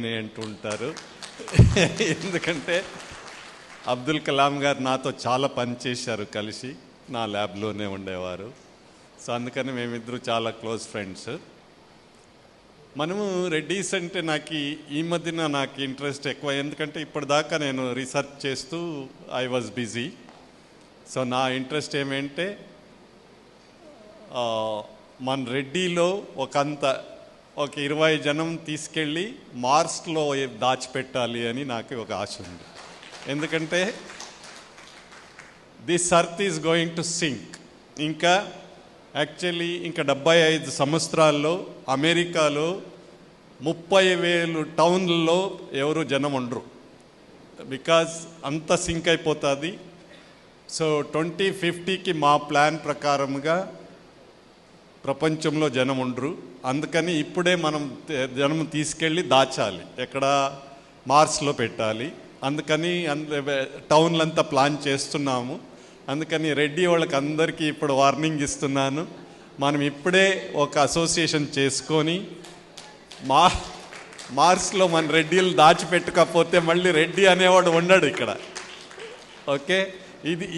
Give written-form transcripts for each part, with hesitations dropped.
అని అంటుంటారు. ఎందుకంటే అబ్దుల్ కలాం గారు నాతో చాలా పనిచేశారు, కలిసి నా ల్యాబ్లోనే ఉండేవారు. సో అందుకని మేమిద్దరు చాలా క్లోజ్ ఫ్రెండ్స్. మనము రెడ్డీస్ అంటే నాకు ఈ మధ్యన నాకు ఇంట్రెస్ట్ ఎక్కువ, ఎందుకంటే ఇప్పటిదాకా నేను రీసెర్చ్ చేస్తూ ఐ వాజ్ బిజీ. సో నా ఇంట్రెస్ట్ ఏమంటే మన రెడ్డిలో ఒక 20 జనం తీసుకెళ్ళి మార్స్లో దాచిపెట్టాలి అని నాకు ఒక ఆశ ఉంది. ఎందుకంటే this earth is going to sink. ఇంకా 75 సంవత్సరాల్లో అమెరికాలో 30,000 టౌన్లలో ఎవరు జనం ఉండరు, బికాజ్ అంత సింక్ అయిపోతుంది. సో 2050కి మా ప్లాన్ ప్రకారంగా ప్రపంచంలో జనం ఉండరు. అందుకని ఇప్పుడే మనం జనం తీసుకెళ్ళి దాచాలి, ఎక్కడ మార్స్లో పెట్టాలి. అందుకని టౌన్లంతా ప్లాన్ చేస్తున్నాము. అందుకని రెడ్డి వాళ్ళకి అందరికీ ఇప్పుడు వార్నింగ్ ఇస్తున్నాను, మనం ఇప్పుడే ఒక అసోసియేషన్ చేసుకొని మార్స్లో మన రెడ్డిలు దాచిపెట్టకపోతే మళ్ళీ రెడ్డి అనేవాడు ఉండడు ఇక్కడ. ఓకే,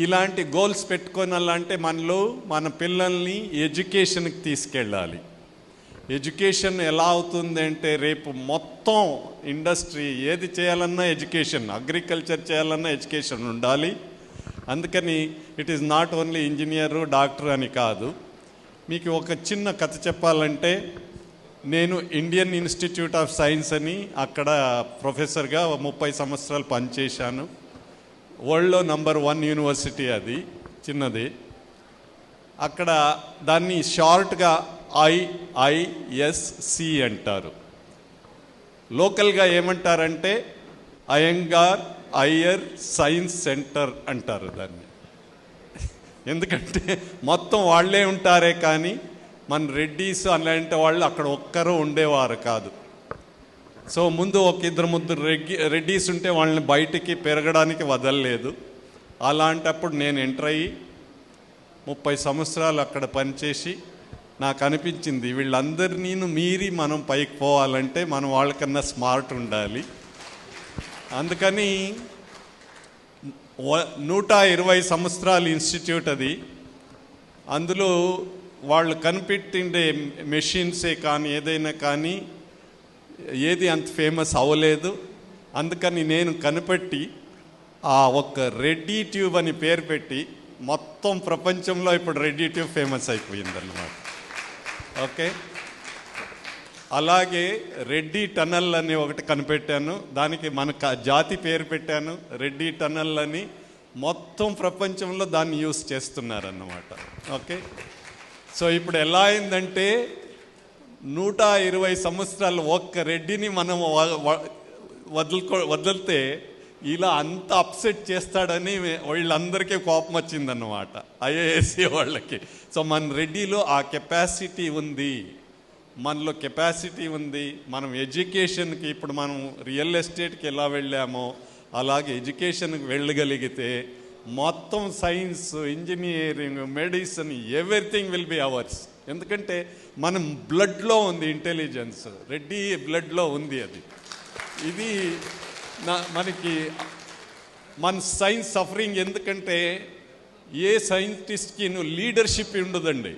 ఇలాంటి గోల్స్ పెట్టుకోనాలంటే మనలో మన పిల్లల్ని ఎడ్యుకేషన్కి తీసుకెళ్ళాలి. ఎడ్యుకేషన్ ఎలా అవుతుంది అంటే రేపు మొత్తం ఇండస్ట్రీ ఏది చేయాలన్నా ఎడ్యుకేషన్, అగ్రికల్చర్ చేయాలన్నా ఎడ్యుకేషన్ ఉండాలి. అందుకని it is not only engineer doctor అని కాదు. మీకు ఒక చిన్న కథ చెప్పాలంటే, నేను ఇండియన్ ఇన్స్టిట్యూట్ ఆఫ్ సైన్స్ అని అక్కడ ప్రొఫెసర్గా 30 సంవత్సరాలు పనిచేశాను. వరల్డ్లో నంబర్ 1 యూనివర్సిటీ, అది చిన్నది. అక్కడ దాన్ని షార్ట్గా IISC అంటారు. లోకల్గా ఏమంటారంటే అయ్యంగార్ సైన్స్ సెంటర్ అంటారు దాన్ని. ఎందుకంటే మొత్తం వాళ్ళే ఉంటారే కానీ మన రెడ్డీస్ అలాంటి వాళ్ళు అక్కడ ఒక్కరూ ఉండేవారు కాదు. సో ముందు 1-2 రెడ్డీస్ ఉంటే వాళ్ళని బయటికి పెరగడానికి వదలలేదు. అలాంటప్పుడు నేను ఎంటర్ అయ్యి 30 సంవత్సరాలు అక్కడ పనిచేసి నాకు అనిపించింది, వీళ్ళందరినీ మీరి మనం పైకి పోవాలంటే మనం వాళ్ళకన్నా స్మార్ట్ ఉండాలి. అందుకని 120 సంవత్సరాల ఇన్స్టిట్యూట్ అది. అందులో వాళ్ళు కనిపెట్టిండే మెషిన్సే కానీ ఏదైనా కానీ ఏది అంత ఫేమస్ అవ్వలేదు. అందుకని నేను కనిపెట్టి ఒక రెడ్డి ట్యూబ్ అని పేరు పెట్టి మొత్తం ప్రపంచంలో ఇప్పుడు రెడ్డి ట్యూబ్ ఫేమస్ అయిపోయిందన్నమాట. ఓకే, అలాగే రెడ్డి టనల్ అని ఒకటి కనిపెట్టాను, దానికి మన జాతి పేరు పెట్టాను రెడ్డి టనల్ అని. మొత్తం ప్రపంచంలో దాన్ని యూస్ చేస్తున్నారన్నమాట. ఓకే, సో ఇప్పుడు ఎలా అయిందంటే 120 సంవత్సరాలు ఒక్క రెడ్డిని మనం వదిలితే ఇలా అంత అప్సెట్ చేస్తాడని వీళ్ళందరికీ కోపం వచ్చిందన్నమాట, ఐఏఎస్సి వాళ్ళకి. సో మన రెడ్డిలో ఆ కెపాసిటీ ఉంది, మనలో కెపాసిటీ ఉంది. మనం ఎడ్యుకేషన్కి ఇప్పుడు మనం రియల్ ఎస్టేట్కి ఎలా వెళ్ళామో అలాగే ఎడ్యుకేషన్కి వెళ్ళగలిగితే మొత్తం science, engineering, medicine, everything will be hours. ఎందుకంటే మనం బ్లడ్లో ఉంది ఇంటెలిజెన్స్, రెడ్డి బ్లడ్లో ఉంది అది. ఇది మనకి మన సైన్స్ సఫరింగ్. ఎందుకంటే ఏ సైంటిస్ట్కి లీడర్షిప్ ఉండదండి.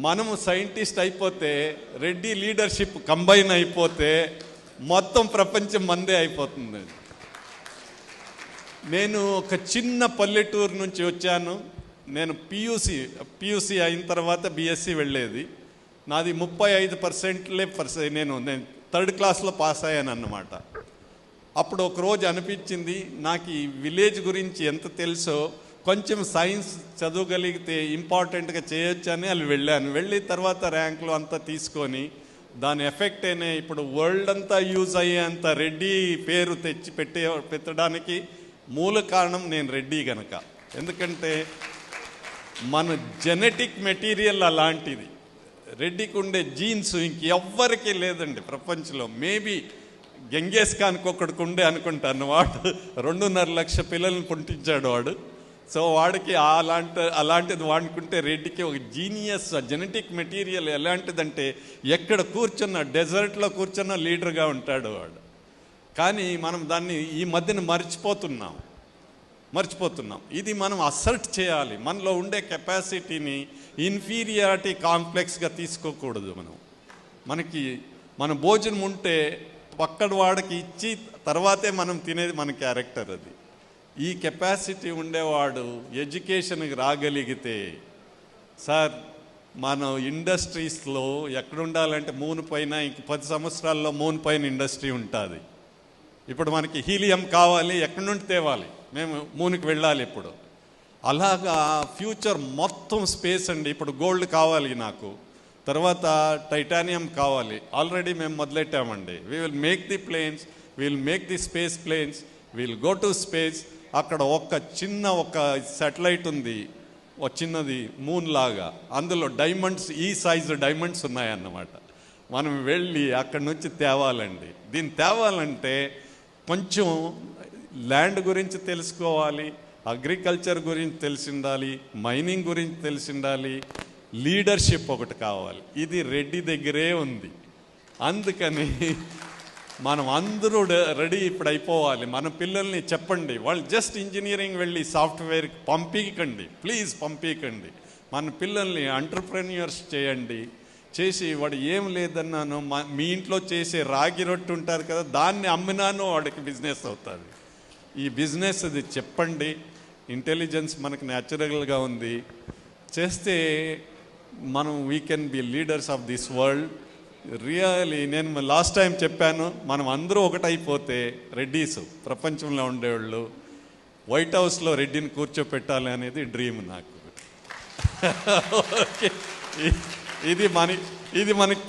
మనము సైంటిస్ట్ అయిపోతే రెడ్డి లీడర్షిప్ కంబైన్ అయిపోతే మొత్తం ప్రపంచం మందే అయిపోతుంది. నేను ఒక చిన్న పల్లెటూరు నుంచి వచ్చాను. నేను పియూసీ అయిన తర్వాత బిఎస్సి వెళ్ళేది. నాది 35% నేను 3rd క్లాస్లో పాస్ అయ్యాను అన్నమాట. అప్పుడు ఒకరోజు అనిపించింది, నాకు ఈ విలేజ్ గురించి ఎంత తెలుసో కొంచెం సైన్స్ చదవగలిగితే ఇంపార్టెంట్గా చేయొచ్చు అని అది వెళ్ళాను. వెళ్ళి తర్వాత ర్యాంకులు అంతా తీసుకొని దాని ఎఫెక్ట్ అయినా ఇప్పుడు వరల్డ్ అంతా యూజ్ అయ్యేంత రెడ్డి పేరు పెట్టడానికి మూల కారణం నేను రెడ్డి గనక. ఎందుకంటే మన జెనెటిక్ మెటీరియల్ అలాంటిది. రెడ్డికి ఉండే జీన్స్ ఇంకెవ్వరికీ లేదండి ప్రపంచంలో. మేబీ గెంగేస్ ఖాన్కి ఒకడికి ఉండే అనుకుంటాను. వాడు 2.5 లక్ష పిల్లల్ని పుట్టించాడు వాడు. సో వాడికి అలాంటిది వాడుకుంటే రెడ్డికి ఒక జీనియస్ జెనెటిక్ మెటీరియల్ ఎలాంటిదంటే ఎక్కడ కూర్చున్న డెజర్ట్లో కూర్చున్న లీడర్గా ఉంటాడు వాడు. కానీ మనం దాన్ని ఈ మధ్యన మర్చిపోతున్నాం. ఇది మనం అసర్ట్ చేయాలి. మనలో ఉండే కెపాసిటీని ఇన్ఫీరియారిటీ కాంప్లెక్స్గా తీసుకోకూడదు. మన భోజనం ఉంటే పక్కన వాడికి ఇచ్చి తర్వాతే మనం తినేది మన క్యారెక్టర్. అది ఈ కెపాసిటీ ఉండేవాడు ఎడ్యుకేషన్కి రాగలిగితే, సార్ మన ఇండస్ట్రీస్లో ఎక్కడ ఉండాలంటే మూన్ పైన ఇంక 10 సంవత్సరాల్లో మూన్ పైన ఇండస్ట్రీ ఉంటుంది. ఇప్పుడు మనకి హీలియం కావాలి, ఎక్కడి నుండి తేవాలి, మేము మూన్కి వెళ్ళాలి. ఇప్పుడు అలాగా ఫ్యూచర్ మొత్తం స్పేస్ అండి. ఇప్పుడు గోల్డ్ కావాలి నాకు, తర్వాత టైటానియం కావాలి. ఆల్రెడీ మేము మొదలెట్టామండి. We will make the planes, we will make the space planes, will go to space. అక్కడ ఒక శాటిలైట్ ఉంది, ఒక చిన్నది మూన్ లాగా, అందులో డైమండ్స్, ఈ సైజు డైమండ్స్ ఉన్నాయన్నమాట. మనం వెళ్ళి అక్కడి నుంచి తేవాలండి. దీన్ని తేవాలంటే కొంచెం ల్యాండ్ గురించి తెలుసుకోవాలి, అగ్రికల్చర్ గురించి తెలిసి ఉండాలి, మైనింగ్ గురించి తెలిసి ఉండాలి, లీడర్షిప్ ఒకటి కావాలి. ఇది రెడ్డి దగ్గరే ఉంది. అందుకని మనం అందరూ రెడీ ఇప్పుడు అయిపోవాలి. మన పిల్లల్ని చెప్పండి, వాళ్ళు జస్ట్ ఇంజనీరింగ్ వెళ్ళి సాఫ్ట్వేర్కి పంపించకండి, ప్లీజ్ పంపించకండి. మన పిల్లల్ని ఎంటర్ప్రెన్యూర్స్ చేయండి. చేసి వాడు ఏం లేదన్నాను, మీ ఇంట్లో చేసే రాగి రొట్టె ఉంటారు కదా, దాన్ని అమ్మినాను వాడికి బిజినెస్ అవుతుంది. ఈ బిజినెస్ అది చెప్పండి. ఇంటెలిజెన్స్ మనకు న్యాచురల్గా ఉంది. చేస్తే మనం we can be leaders of this world. Really నేను లాస్ట్ టైం చెప్పాను, మనం అందరూ ఒకటైపోతే రెడ్డీస్ ప్రపంచంలో ఉండేవాళ్ళు వైట్ హౌస్లో రెడ్డిని కూర్చోపెట్టాలి అనేది డ్రీమ్ నాకు. ఓకే, ఇది మనకి